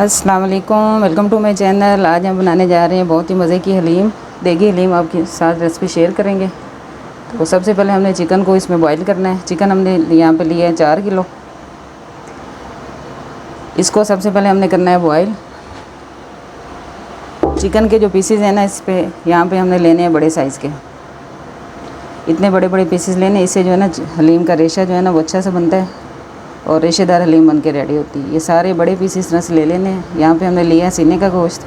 अस्सलाम वालेकुम, welcome to my channel. आज हम बनाने जा रहे हैं बहुत ही मज़े की हलीम। देगी हलीम आपके साथ रेसिपी शेयर करेंगे। तो सबसे पहले हमने चिकन को इसमें बॉईल करना है। चिकन हमने यहाँ पे लिया है 4 किलो। इसको सबसे पहले हमने करना है बॉईल। चिकन के जो पीसेस हैं ना, इस पे यहाँ पे हमने लेने हैं बड़े साइज़ के। इतने बड़े बड़े पीसेस लेने, इससे जो है ना हलीम का रेशा जो है ना वो अच्छा से बनता है और रेशेदार हलीम बन के रेडी होती है। ये सारे बड़े पीस इस तरह से ले लेने हैं। यहाँ पे हमने लिया है सीने का गोश्त।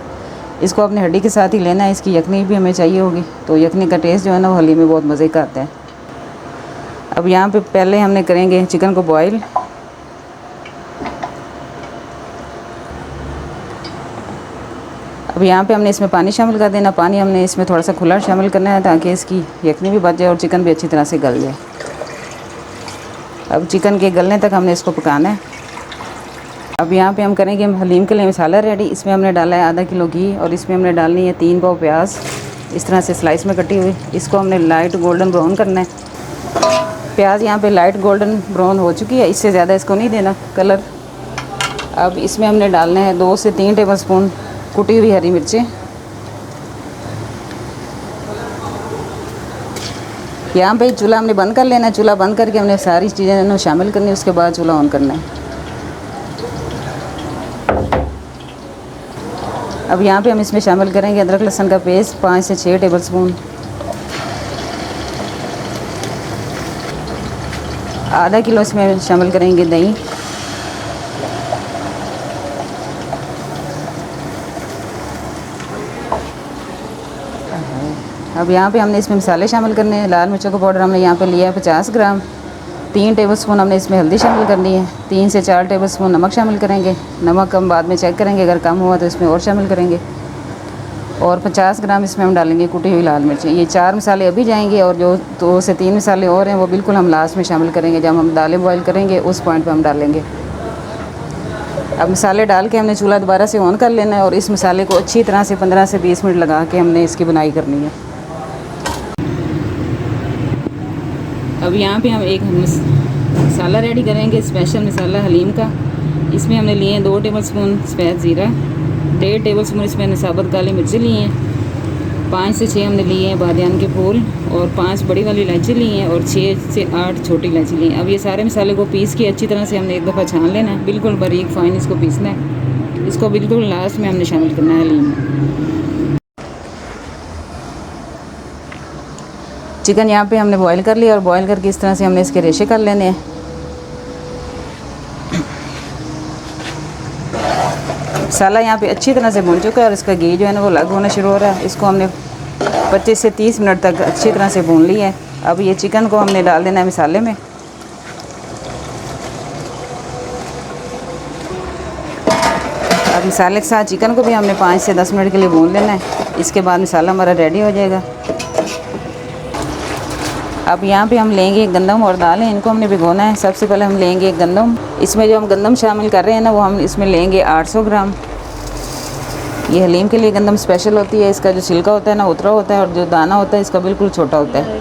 इसको अपने हड्डी के साथ ही लेना है। इसकी यखनी भी हमें चाहिए होगी, तो यखनी का टेस्ट जो है ना वो हलीम में बहुत मज़े का आता है। अब यहाँ पे पहले हमने करेंगे चिकन को बॉईल। अब यहाँ पे हमने इसमें पानी शामिल कर देना। पानी हमने इसमें थोड़ा सा खुला शामिल करना है ताकि इसकी यखनी भी बच जाए और चिकन भी अच्छी तरह से गल जाए। अब चिकन के गलने तक हमने इसको पकाना है। अब यहाँ पे हम करेंगे हलीम के लिए मसाला रेडी। इसमें हमने डाला है आधा किलो घी और इसमें हमने डालनी है 3 पाव प्याज, इस तरह से स्लाइस में कटी हुई। इसको हमने लाइट गोल्डन ब्राउन करना है। प्याज यहाँ पे लाइट गोल्डन ब्राउन हो चुकी है, इससे ज़्यादा इसको नहीं देना कलर। अब इसमें हमने डालने हैं 2 से 3 टेबल स्पून कुटी हुई हरी मिर्चें। यहाँ पे चूल्हा हमने बंद कर लेना है। चूल्हा बंद करके हमने सारी चीज़ें शामिल करनी है, उसके बाद चूल्हा ऑन करना है। अब यहाँ पे हम इसमें शामिल करेंगे अदरक लहसुन का पेस्ट 5 से 6 टेबल स्पून। आधा किलो इसमें शामिल करेंगे दही। अब यहाँ पे हमने इसमें मसाले शामिल करने हैं। लाल मिर्चों का पाउडर हमने यहाँ पे लिया है 50 ग्राम। 3 टेबल स्पून हमने इसमें हल्दी शामिल करनी है। 3 से 4 टेबल स्पून नमक शामिल करेंगे। नमक हम बाद में चेक करेंगे, अगर कम हुआ तो इसमें और शामिल करेंगे। और 50 ग्राम इसमें हम डालेंगे कुटी हुई लाल मिर्चें। ये 4 मसाले अभी जाएंगे और जो 2 से 3 मसाले और हैं वो बिल्कुल हम लास्ट में शामिल करेंगे। जब हम दालें बॉईल करेंगे उस पॉइंट पर हम डालेंगे। अब मसाले डाल के हमने चूल्हा दोबारा से ऑन कर लेना है और इस मसाले को अच्छी तरह से 15 से 20 मिनट लगा के हमने इसकी बुनाई करनी है। अब यहाँ पे हम एक मसाला रेडी करेंगे, स्पेशल मसाला हलीम का। इसमें हमने लिए हैं 2 टेबल स्पून सफ़ेद ज़ीरा, 1.5 टेबल स्पून इसमें हमने साबुत काली मिर्ची ली हैं, 5 से 6 हमने लिए हैं बादियान के फूल और 5 बड़ी वाली इलायची ली हैं और 6 से 8 छोटी इलायची ली हैं। अब ये सारे मसाले को पीस के अच्छी तरह से हमने एक दफ़ा छान लेना है, बिल्कुल बारीक फाइन इसको पीसना है। इसको बिल्कुल लास्ट में हमने शामिल करना है हलीम में। चिकन यहाँ पे हमने बॉईल कर लिया और बॉईल करके इस तरह से हमने इसके रेशे कर लेने हैं। मसाला यहाँ पे अच्छी तरह से भून चुका है और इसका घी जो है ना वो अलग होना शुरू हो रहा है। इसको हमने 25 से 30 मिनट तक अच्छी तरह से भून लिया है। अब ये चिकन को हमने डाल देना है मसाले में। अब मसाले के साथ चिकन को भी हमने 5 से 10 मिनट के लिए भून लेना है। इसके बाद मसाला हमारा रेडी हो जाएगा। अब यहाँ पे हम लेंगे गंदम और दालें, इनको हमने भिगोना है। सबसे पहले हम लेंगे गंदम। इसमें जो हम गंदम शामिल कर रहे हैं ना वो हम इसमें लेंगे 800 ग्राम। ये हलीम के लिए गंदम स्पेशल होती है। इसका जो छिलका होता है ना उतरा होता है और जो दाना होता है इसका बिल्कुल छोटा होता है।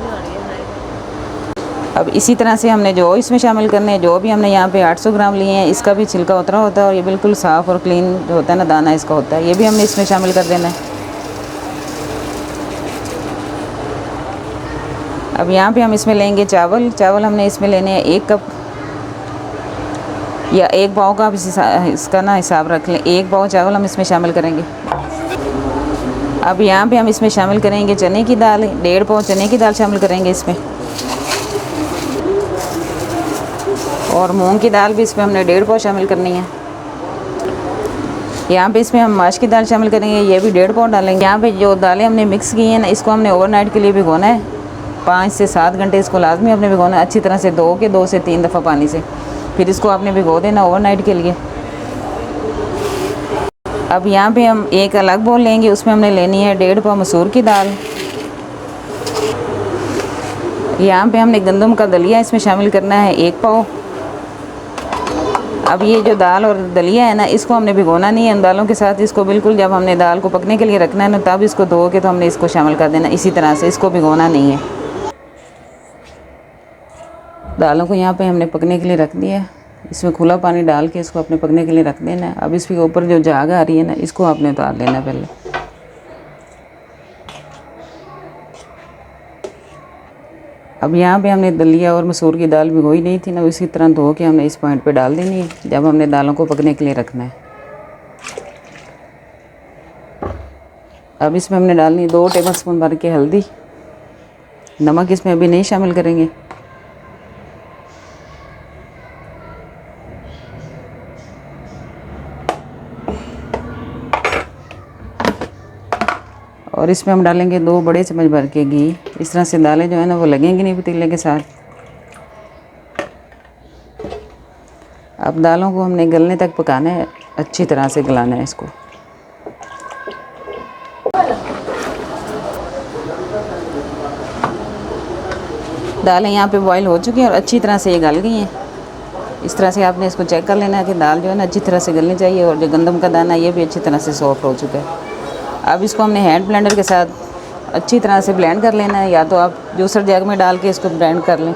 अब इसी तरह से हमने जो इसमें शामिल करने हैं, जो भी हमने यहाँ पे 800 ग्राम लिए हैं, इसका भी छिलका उतरा होता है और ये बिल्कुल साफ़ और क्लीन जो होता है ना दाना इसका होता है, ये भी हमने इसमें शामिल कर देना है। अब यहाँ पे हम इसमें लेंगे चावल। चावल हमने इसमें लेने हैं 1 कप या 1 पाव का, इसका ना हिसाब रख लें। 1 पाव चावल हम इसमें शामिल करेंगे। अब यहाँ पे हम इसमें शामिल करेंगे चने की दाल। 1.5 पाव चने की दाल शामिल करेंगे इसमें। और मूंग की दाल भी इसमें हमने 1.5 पाव शामिल करनी है। यहाँ पे इसमें हम माश की दाल शामिल करेंगे, ये भी 1.5 पाव डालेंगे। यहाँ पे जो दालें हमने मिक्स की हैं ना, इसको हमने ओवरनाइट के लिए भिगोना है। 5 से 7 घंटे इसको लाजमी आपने भिगोना है। अच्छी तरह से धो के 2 से 3 दफ़ा पानी से फिर इसको आपने भिगो देना ओवरनाइट के लिए। अब यहाँ पे हम एक अलग बोल लेंगे, उसमें हमने लेनी है 1.5 पाव मसूर की दाल। यहाँ पे हमने गंदम का दलिया इसमें शामिल करना है 1 पाव। अब ये जो दाल और दलिया है ना, इसको हमने भिगोना नहीं है इन दालों के साथ। इसको बिल्कुल जब हमने दाल को पकने के लिए रखना है ना, तब इसको धो के तो हमने इसको शामिल कर देना। इसी तरह से इसको भिगोना नहीं है। दालों को यहाँ पे हमने पकने के लिए रख दिया है। इसमें खुला पानी डाल के इसको अपने पकने के लिए रख देना है। अब इसके ऊपर जो झाग आ रही है ना, इसको आपने उतार लेना पहले। अब यहाँ पे हमने दलिया और मसूर की दाल भिगोई नहीं थी ना, इसी तरह धो के हमने इस पॉइंट पे डाल देनी है जब हमने दालों को पकने के लिए रखना है। अब इसमें हमने डालनी 2 टेबलस्पून भर के हल्दी। नमक इसमें अभी नहीं शामिल करेंगे। और इसमें हम डालेंगे 2 बड़े चम्मच भर के घी। इस तरह से दालें जो है ना वो लगेंगी नहीं पतीले के साथ। अब दालों को हमने गलने तक पकाना है, अच्छी तरह से गलाना है इसको। दालें यहाँ पे बॉईल हो चुकी हैं और अच्छी तरह से ये गल गई हैं। इस तरह से आपने इसको चेक कर लेना है कि दाल जो है ना अच्छी तरह से गलनी चाहिए और जो गंदम का दाना ये भी अच्छी तरह से सॉफ्ट हो चुका है। अब इसको हमने हैंड ब्लेंडर के साथ अच्छी तरह से ब्लेंड कर लेना है, या तो आप जूसर जग में डाल के इसको ब्लेंड कर लें।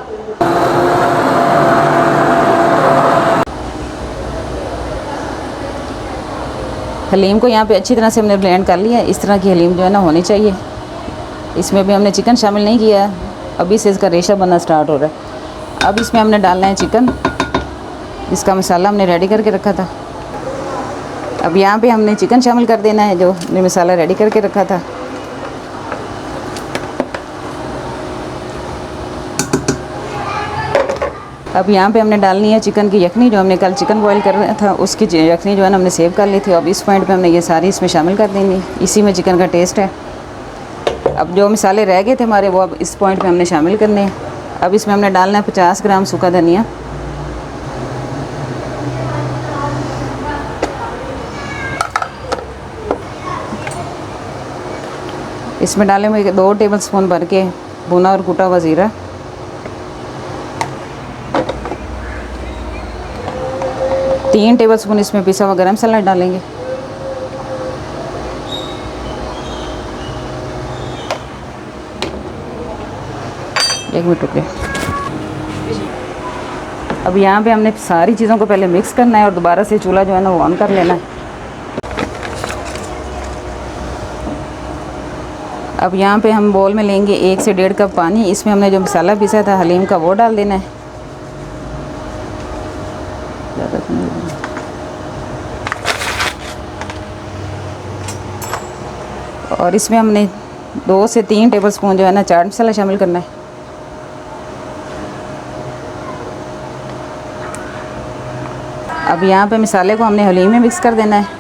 हलीम को यहाँ पे अच्छी तरह से हमने ब्लेंड कर लिया है। इस तरह की हलीम जो है ना होनी चाहिए। इसमें भी हमने चिकन शामिल नहीं किया है, अभी से इसका रेशा बनना स्टार्ट हो रहा है। अब इसमें हमने डालना है चिकन, इसका मसाला हमने रेडी करके रखा था। अब यहाँ पे हमने चिकन शामिल कर देना है जो हमने मसाला रेडी करके रखा था। अब यहाँ पे हमने डालनी है चिकन की यखनी, जो हमने कल चिकन बॉईल कर रहा था उसकी यखनी जो है ना हमने सेव कर ली थी। अब इस पॉइंट पे हमने ये सारी इसमें शामिल कर देनी, इसी में चिकन का टेस्ट है। अब जो मसाले रह गए थे हमारे वो अब इस पॉइंट पे हमने शामिल करने हैं। अब इसमें हमने डालना है 50 ग्राम सूखा धनिया, इसमें डालेंगे 2 टेबलस्पून भर के भुना और कुटा हुआ ज़ीरा, 3 टेबलस्पून इसमें पिसा हुआ गरम मसाला डालेंगे, एक मिनट रुकिए। अब यहाँ पे हमने सारी चीज़ों को पहले मिक्स करना है और दोबारा से चूल्हा जो है ना वो ऑन कर लेना है। अब यहाँ पे हम बोल में लेंगे 1 से 1.5 कप पानी। इसमें हमने जो मसाला पीसा था हलीम का वो डाल देना है। और इसमें हमने 2 से 3 टेबलस्पून जो है ना चाट मसाला शामिल करना है। अब यहाँ पे मसाले को हमने हलीम में मिक्स कर देना है।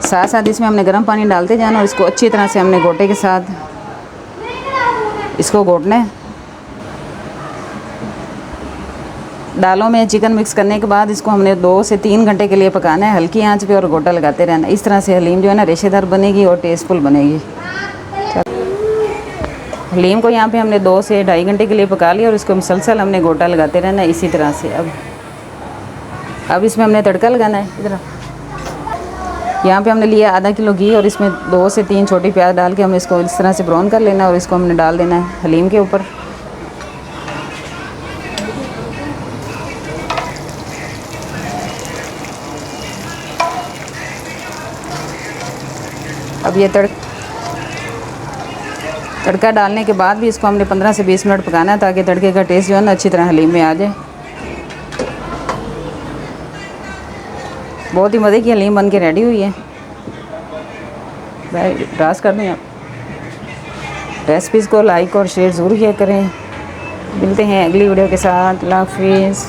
साथ साथ इसमें हमने गर्म पानी डालते जाना और इसको अच्छी तरह से हमने गोटे के साथ इसको घोटना है। दालों में चिकन मिक्स करने के बाद इसको हमने 2 से 3 घंटे के लिए पकाना है हल्की आंच पे और गोटा लगाते रहना। इस तरह से हलीम जो है ना रेशेदार बनेगी और टेस्टफुल बनेगी। हलीम को यहाँ पे हमने 2 से 2.5 घंटे के लिए पका लिया और इसको मुसलसल हमने गोटा लगाते रहना इसी तरह से। अब इसमें हमने तड़का लगाना है। इधर यहाँ पे हमने लिया आधा किलो घी और इसमें 2 से 3 छोटी प्याज डाल के हमने इसको इस तरह से ब्राउन कर लेना और इसको हमने डाल देना है हलीम के ऊपर। अब ये तड़का डालने के बाद भी इसको हमने 15 से 20 मिनट पकाना है ताकि तड़के का टेस्ट जो है ना अच्छी तरह हलीम में आ जाए। बहुत ही मज़े की हलीम बन के रेडी हुई है। भाई रास कर दें आप। रेसिपीज़ को लाइक और शेयर ज़रूर किया करें। मिलते हैं अगली वीडियो के साथ। अल्लाह हाफिज़।